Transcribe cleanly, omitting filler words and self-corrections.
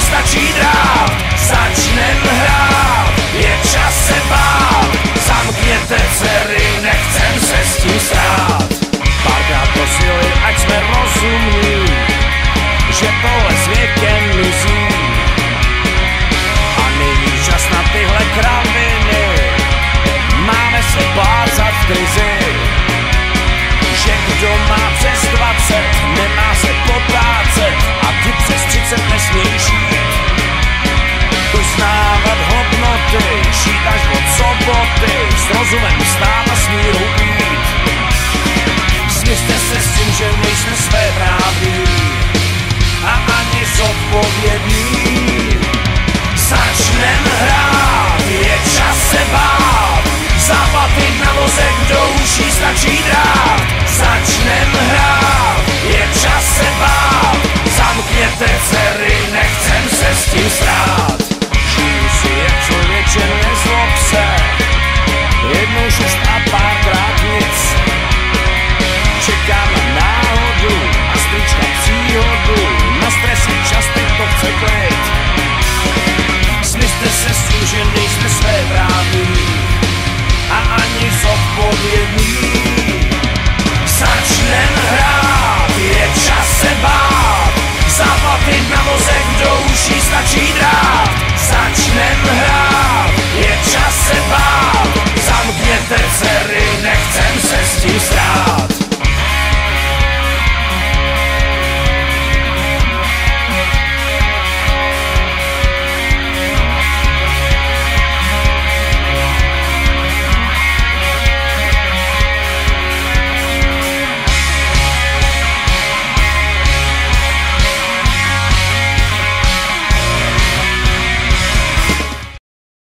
nestačí drát, začnem hrát, je čas se bát. Zamkněte dcery, nechcem se s tím srát. Párkrát prosili, ať jsme rozumní, že tohle s věkem mizí. A není čas na tyhle kraviny, máme se plácat v krizi. Že kdo má přes 20, nemá se poplácet a ty přes 30 nesmějí žít. Poznávat hodnoty, žít až od soboty, s rozumem stát a smírou být. Směřte se s tím, že nejsme své